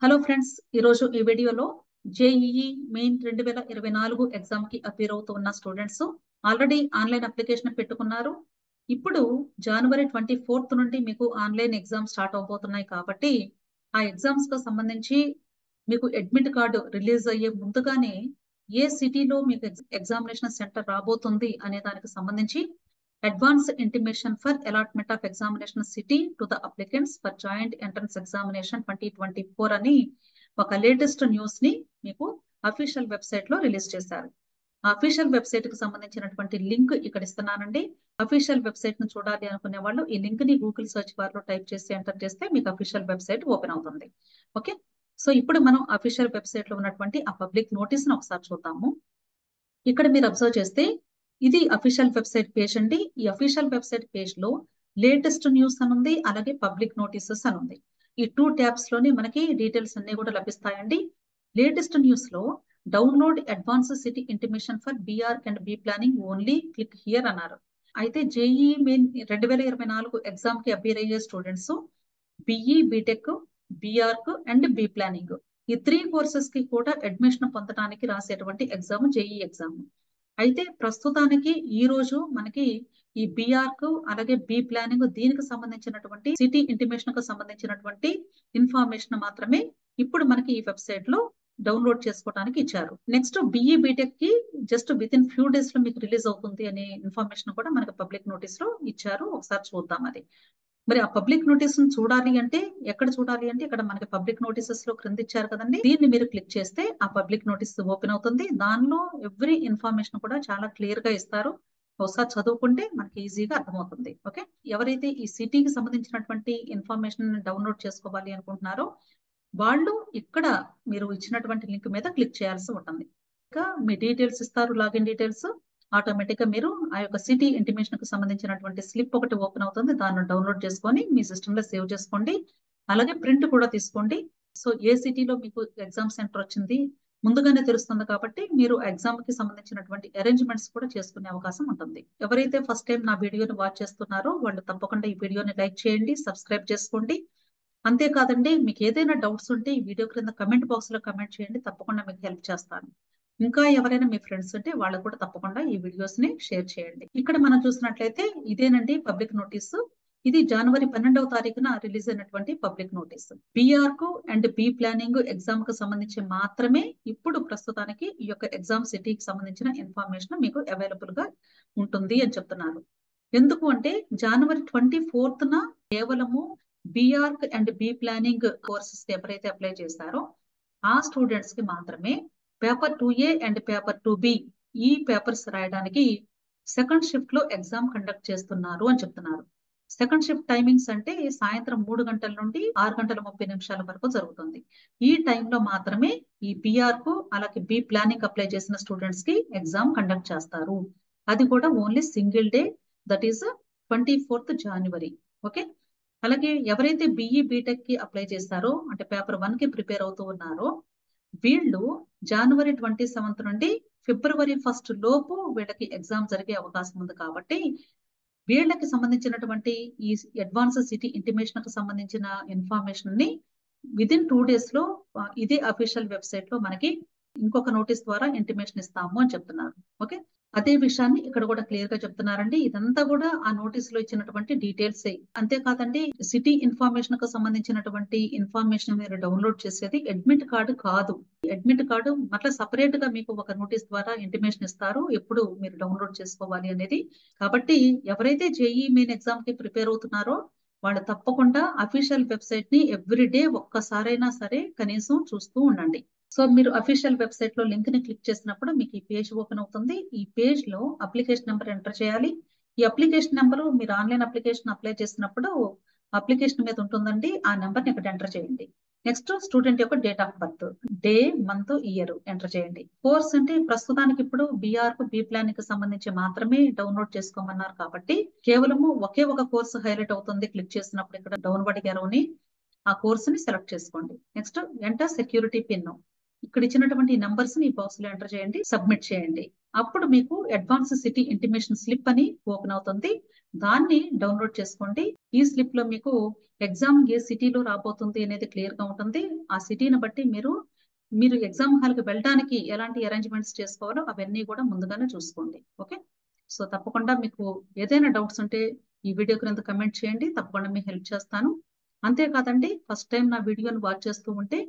Hello friends, ఈరోజు ఈ వీడియోలో జేఈఈ మెయిన్ 2024 ఎగ్జామ్ కి అపీర్ అవుతున్న స్టూడెంట్స్ ఆల్రెడీ ఆన్లైన్ అప్లికేషన్ పెట్టుకున్నారు. ఇప్పుడు జనవరి 24 నుండి మీకు ఆన్లైన్ ఎగ్జామ్ స్టార్ట్ అవబోతున్నాయి కాబట్టి ఆ ఎగ్జామ్స్ కు సంబంధించి మీకు అడ్మిట్ కార్డు రిలీజ్ అయ్యే ముందుగానే ఏ సిటీలో మీకు ఎగ్జామినేషన్ సెంటర్ రాబోతుంది అనే దానికి సంబంధించి advance intimation for allotment of examination city to the applicants for joint entrance examination 2024 అని ఒక లేటెస్ట్ న్యూస్ ని మీకు అఫీషియల్ వెబ్సైట్ లో రిలీజ్ చేశారు. ఆ అఫీషియల్ వెబ్సైట్ కి సంబంధించినటువంటి లింక్ ఇక్కడ ఇస్తున్నానండి. అఫీషియల్ వెబ్సైట్ ను చూడాలి అనుకునే వాళ్ళు ఈ లింక్ ని గూగుల్ సెర్చ్ బార్ లో టైప్ చేసి ఎంటర్ చేస్తే మీకు అఫీషియల్ వెబ్సైట్ ఓపెన్ అవుతుంది. ఓకే, సో ఇప్పుడు మనం అఫీషియల్ వెబ్సైట్ లో ఉన్నటువంటి ఆ పబ్లిక్ నోటీస్ ను ఒకసారి చూద్దాము. ఇక్కడ మీరు అబ్జర్వ్ చేస్తే ఇది అఫీషియల్ వెబ్సైట్ పేజ్ అండి. ఈ అఫీషియల్ వెబ్సైట్ పేజ్ లో లేటెస్ట్ న్యూస్ అని ఉంది, అలాగే పబ్లిక్ నోటీసెస్ అని ఉంది. ఈ 2 ట్యాబ్స్ లోనే మనకి డీటెయిల్స్ అన్ని కూడా లభిస్తాయండి. లేటెస్ట్ న్యూస్ లో download advance city intimation for B Arch and B planning only click here అన్నారు. అయితే జేఈ మెయిన్ 2024 ఎగ్జామ్ కి అపీర్ అయ్యే students BE, BTech, B Arch and B planning ఈ 3 కోర్సెస్ కి కూడా అడ్మిషన్ పొందడానికి రాసేటువంటి ఎగ్జామ్ జేఈ ఎగ్జామ్. అయితే ప్రస్తుతానికి ఈ రోజు మనకి ఈ బీఆర్క్ అలాగే బీ ప్లానింగ్ దీనికి సంబంధించినటువంటి సిటీ ఇంటిమేషన్ కు సంబంధించినటువంటి ఇన్ఫర్మేషన్ మాత్రమే ఇప్పుడు మనకి ఈ వెబ్సైట్ లో డౌన్లోడ్ చేసుకోవడానికి ఇచ్చారు. నెక్స్ట్ బిఈ, బీటెక్ కి just with in few days లో మీకు రిలీజ్ అవుతుంది అనే ఇన్ఫర్మేషన్ కూడా మనకి పబ్లిక్ నోటీస్ లో ఇచ్చారు. ఒకసారి చూద్దాం అది. మరి ఆ పబ్లిక్ నోటీస్ చూడాలి అంటే ఎక్కడ చూడాలి అంటే ఇక్కడ మనకి పబ్లిక్ నోటీసెస్ లో క్రింద ఇచ్చారు కదండి, దీన్ని మీరు క్లిక్ చేస్తే ఆ పబ్లిక్ నోటీస్ ఓపెన్ అవుతుంది. దానిలో ఎవ్రీ ఇన్ఫర్మేషన్ కూడా చాలా క్లియర్ గా ఇస్తారు. ఒకసారి చదువుకుంటే మనకి ఈజీగా అర్థమవుతుంది. ఓకే, ఎవరైతే ఈ సిటీకి సంబంధించినటువంటి ఇన్ఫర్మేషన్ డౌన్లోడ్ చేసుకోవాలి అనుకుంటున్నారో వాళ్ళు ఇక్కడ మీరు ఇచ్చినటువంటి లింక్ మీద క్లిక్ చేయాల్సి ఉంటుంది. ఇంకా మీ డీటెయిల్స్ ఇస్తారు, లాగిన్ డీటెయిల్స్. ఆటోమేటిక్ గా మీరు ఆ యొక్క సిటీ ఇంటిమేషన్ కు సంబంధించినటువంటి స్లిప్ ఒకటి ఓపెన్ అవుతుంది. దాన్ని డౌన్లోడ్ చేసుకొని మీ సిస్టమ్ లో సేవ్ చేసుకోండి. అలాగే ప్రింట్ కూడా తీసుకోండి. సో ఏ సిటీలో మీకు ఎగ్జామ్ సెంటర్ వచ్చింది ముందుగానే తెలుస్తుంది కాబట్టి మీరు ఎగ్జామ్ కి సంబంధించినటువంటి అరేంజ్మెంట్స్ కూడా చేసుకునే అవకాశం ఉంటుంది. ఎవరైతే ఫస్ట్ టైం నా వీడియోని వాచ్ చేస్తున్నారో వాళ్ళు తప్పకుండా ఈ వీడియోని లైక్ చేయండి, సబ్స్క్రైబ్ చేసుకోండి. అంతేకాదండి, మీకు ఏదైనా డౌట్స్ ఉంటే ఈ వీడియో క్రింద కమెంట్ బాక్స్ లో కమెంట్ చేయండి, తప్పకుండా మీకు హెల్ప్ చేస్తాను. ఇంకా ఎవరైనా మీ ఫ్రెండ్స్ ఉంటే వాళ్ళకు కూడా తప్పకుండా ఈ వీడియోస్ ని షేర్ చేయండి. ఇక్కడ మనం చూసినట్లయితే ఇదేనండి పబ్లిక్ నోటీసు. ఇది జనవరి 12వ తారీఖున రిలీజ్ అయినటువంటి public notice. BArch and B planning exam కు సంబంధించి మాత్రమే ఇప్పుడు ప్రస్తుతానికి ఈ యొక్క ఎగ్జామ్ సిటీకి సంబంధించిన ఇన్ఫర్మేషన్ మీకు అవైలబుల్ గా ఉంటుంది అని చెప్తున్నారు. ఎందుకు అంటే జనవరి 24న కేవలము BArch and B planning courses ఎవరైతే అప్లై చేస్తారో ఆ స్టూడెంట్స్ కి మాత్రమే paper 2A and paper 2B ఈ పేపర్స్ రాయడానికి సెకండ్ షిఫ్ట్ లో ఎగ్జామ్ కండక్ట్ చేస్తున్నారు అని చెప్తున్నారు. సెకండ్ షిఫ్ట్ టైమింగ్స్ అంటే సాయంత్రం 3 గంటల నుండి 6 గంటల 30 నిమిషాల వరకు జరుగుతుంది. ఈ టైంలో మాత్రమే ఈ బీఆర్క్ అలాగే బీ ప్లానింగ్ అప్లై చేసిన స్టూడెంట్స్ కి ఎగ్జామ్ కండక్ట్ చేస్తారు. అది కూడా only single day, that is 24th January. Okay, అలాగే ఎవరైతే బిఈ, బీటెక్ కి అప్లై చేస్తారో అంటే పేపర్ 1 కి ప్రిపేర్ అవుతూ ఉన్నారో వీళ్ళు జనవరి 27 నుండి ఫిబ్రవరి 1 లోపు వీళ్ళకి ఎగ్జామ్ జరిగే అవకాశం ఉంది. కాబట్టి వీళ్ళకి సంబంధించినటువంటి ఈ అడ్వాన్స్ సిటీ ఇంటిమేషన్ కు సంబంధించిన ఇన్ఫర్మేషన్ ని విత్ ఇన్ 2 days లో ఇదే అఫీషియల్ వెబ్సైట్ లో మనకి ఇంకొక నోటీస్ ద్వారా ఇంటిమేషన్ ఇస్తాము అని చెప్తున్నారు. ఓకే, అదే విషయాన్ని ఇక్కడ కూడా క్లియర్ గా చెప్తున్నారండి. ఇదంతా కూడా ఆ నోటీస్ లో ఇచ్చినటువంటి డీటెయిల్స్. అంతేకాదండి, సిటీ ఇన్ఫర్మేషన్ కు సంబంధించినటువంటి ఇన్ఫర్మేషన్ మీరు డౌన్లోడ్ చేసేది అడ్మిట్ కార్డు కాదు. అడ్మిట్ కార్డు మళ్ళీ సపరేట్ గా మీకు ఒక నోటీస్ ద్వారా ఇంటిమేషన్ ఇస్తారు ఎప్పుడు మీరు డౌన్లోడ్ చేసుకోవాలి అనేది. కాబట్టి ఎవరైతే జేఈ మెయిన్ ఎగ్జామ్ కి ప్రిపేర్ అవుతున్నారో వాళ్ళు తప్పకుండా అఫీషియల్ వెబ్సైట్ ని ఎవ్రీడే ఒక్కసారైనా సరే కనీసం చూస్తూ ఉండండి. సో మీరు అఫీషియల్ వెబ్సైట్ లో లింక్ ని క్లిక్ చేసినప్పుడు మీకు ఈ పేజ్ ఓపెన్ అవుతుంది. ఈ పేజ్ లో అప్లికేషన్ నెంబర్ ఎంటర్ చేయాలి. ఈ అప్లికేషన్ నెంబర్ మీరు ఆన్లైన్ అప్లికేషన్ అప్లై చేసినప్పుడు అప్లికేషన్ మీద ఉంటుందండి. ఆ నెంబర్ ని ఇక్కడ ఎంటర్ చేయండి. నెక్స్ట్ స్టూడెంట్ యొక్క date of birth, day, month, year enter చేయండి. కోర్స్ అంటే ప్రస్తుతానికి ఇప్పుడు బీఆర్క్, బీ ప్లానింగ్ కి సంబంధించి మాత్రమే డౌన్లోడ్ చేసుకోమన్నారు కాబట్టి కేవలము ఒకే ఒక కోర్సు హైలైట్ అవుతుంది. క్లిక్ చేసినప్పుడు ఇక్కడ డౌన్వర్డ్ యారోని ఆ కోర్సుని సెలెక్ట్ చేసుకోండి. నెక్స్ట్ ఎంటర్ సెక్యూరిటీ పిన్, ఇక్కడ ఇచ్చినటువంటి నంబర్స్ ని బాక్స్ లో ఎంటర్ చేయండి, సబ్మిట్ చేయండి. అప్పుడు మీకు అడ్వాన్స్ సిటీ ఇంటిమేషన్ స్లిప్ అని ఓపెన్ అవుతుంది. దాన్ని డౌన్లోడ్ చేసుకోండి. ఈ స్లిప్ లో మీకు ఎగ్జామ్ ఏ సిటీలో రాబోతుంది అనేది క్లియర్ గా ఉంటుంది. ఆ సిటీని బట్టి మీరు ఎగ్జామ్ హాల్ కి వెళ్ళడానికి ఎలాంటి అరేంజ్మెంట్స్ చేసుకోవాలో అవన్నీ కూడా ముందుగానే చూసుకోండి. ఓకే, సో తప్పకుండా మీకు ఏదైనా డౌట్స్ ఉంటే ఈ వీడియో క్రింద కమెంట్ చేయండి, తప్పకుండా మీకు హెల్ప్ చేస్తాను. అంతేకాదండి, ఫస్ట్ టైం నా వీడియోని వాచ్ చేస్తూ ఉంటే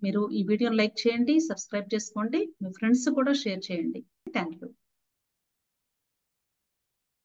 మీరు ఈ వీడియోని లైక్ చేయండి, సబ్స్క్రైబ్ చేసుకోండి, మీ ఫ్రెండ్స్ కూడా షేర్ చేయండి. Thank you.